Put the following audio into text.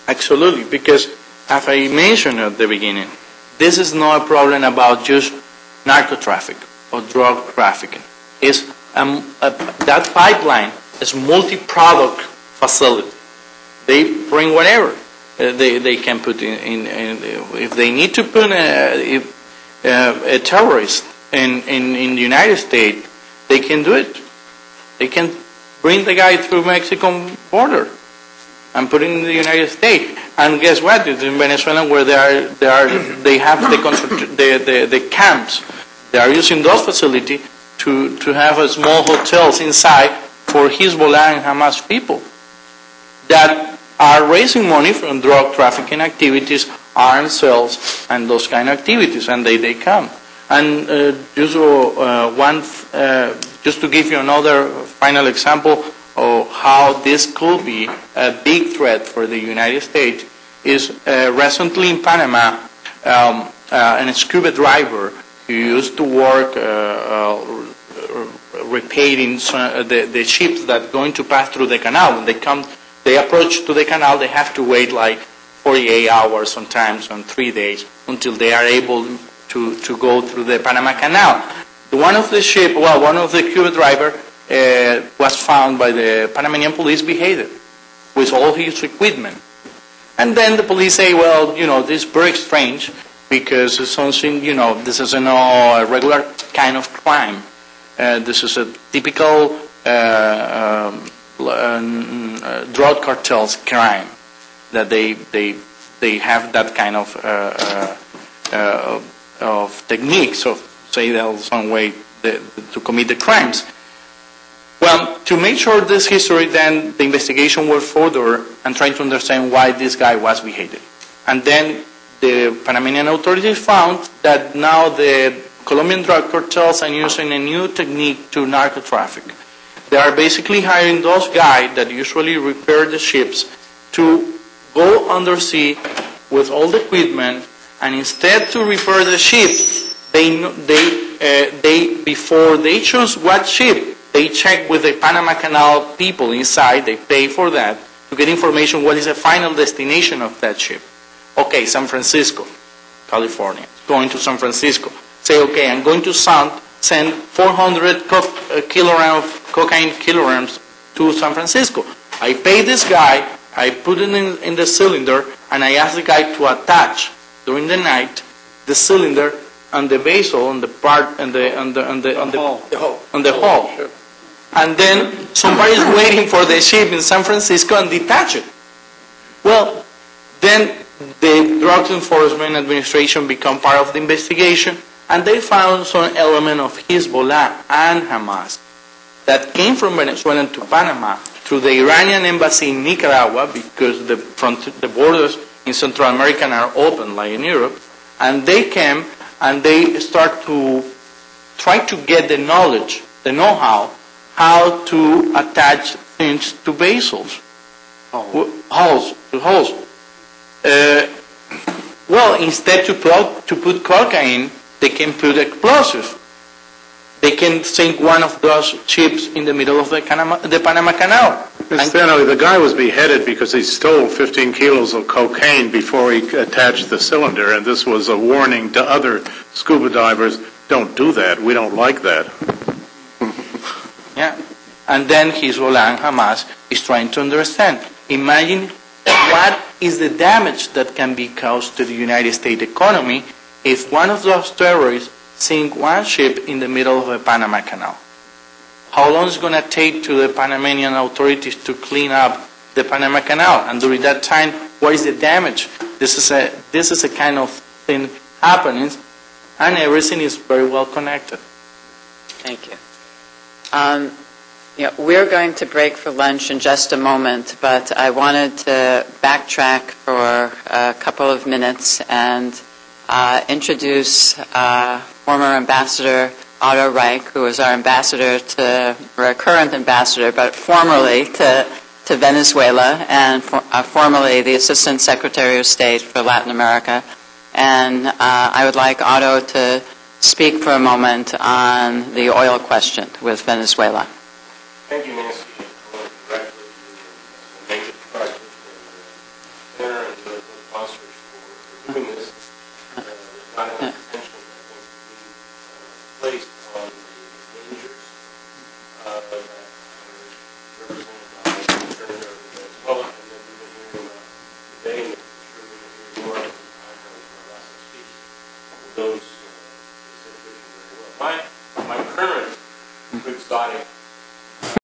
Absolutely, because as I mentioned at the beginning, this is not a problem about just narco traffic or drug trafficking. It's, that pipeline is multi-product facility. They bring whatever they can put in. If they need to put a terrorist in the United States, they can do it. They can bring the guy through Mexican border and put it in the United States. And guess what? It's in Venezuela where they have the camps. They are using those facilities to have a small hotels inside for Hezbollah and Hamas people that are raising money from drug trafficking activities, arms sales, and those kind of activities, and they come. And just to give you another final example of how this could be a big threat for the United States is recently in Panama, a scuba diver who used to work repairing the ships that are going to pass through the canal. When they approach to the canal, they have to wait like 48 hours sometimes, and 3 days, until they are able to go through the Panama Canal. One of the scuba driver was found by the Panamanian police beheaded with all his equipment. And then the police say, well, this is very strange because it's something, this is a regular kind of crime. This is a typical drug cartels crime that they have that kind of techniques of say that some way to commit the crimes. Well, to make sure this history, then the investigation was further and trying to understand why this guy was beheaded. And then the Panamanian authorities found that now the Colombian drug cartels are using a new technique to narco traffic. They are basically hiring those guys that usually repair the ships to go undersea with all the equipment, and instead to repair the ship, before they choose what ship, they check with the Panama Canal people inside. They pay for that to get information what is the final destination of that ship. Okay, San Francisco, California. Going to San Francisco. Say, okay, I'm going to send 400 cocaine kilograms to San Francisco. I pay this guy, I put it in the cylinder, and I ask the guy to attach during the night the cylinder on the vessel, on the part, on the hull. Sure. And then somebody is waiting for the ship in San Francisco and detach it. Well, then the Drugs Enforcement Administration become part of the investigation, and they found some element of Hezbollah and Hamas that came from Venezuela to Panama through the Iranian embassy in Nicaragua, because the borders in Central America are open like in Europe, and they came and they start to try to get the knowledge, the know-how, how to attach things to vessels, hulls. Well, instead to put cocaine, they can put explosives. They can sink one of those ships in the middle of the Panama Canal. Incidentally, the guy was beheaded because he stole 15 kilos of cocaine before he attached the cylinder, and this was a warning to other scuba divers, don't do that, we don't like that. Yeah, and then Hezbollah and Hamas is trying to understand. Imagine what is the damage that can be caused to the United States economy if one of those terrorists sink one ship in the middle of the Panama Canal. How long is it going to take to the Panamanian authorities to clean up the Panama Canal? And during that time, what is the damage? This is a kind of thing happening, and everything is very well connected. Thank you. We're going to break for lunch in just a moment, but I wanted to backtrack for a couple of minutes and introduce former Ambassador Otto Reich, who is our ambassador or a current ambassador, but formerly to Venezuela, and formerly the Assistant Secretary of State for Latin America. And I would like Otto to speak for a moment on the oil question with Venezuela. Thank you, Nancy. center and the sponsors for doing this. There's not enough attention, I think, being placed on the dangers that are represented by alternative as well, and then we've been hearing about today, and I'm sure we're going to hear more of the time of our last speech, those specific very well. My current exotic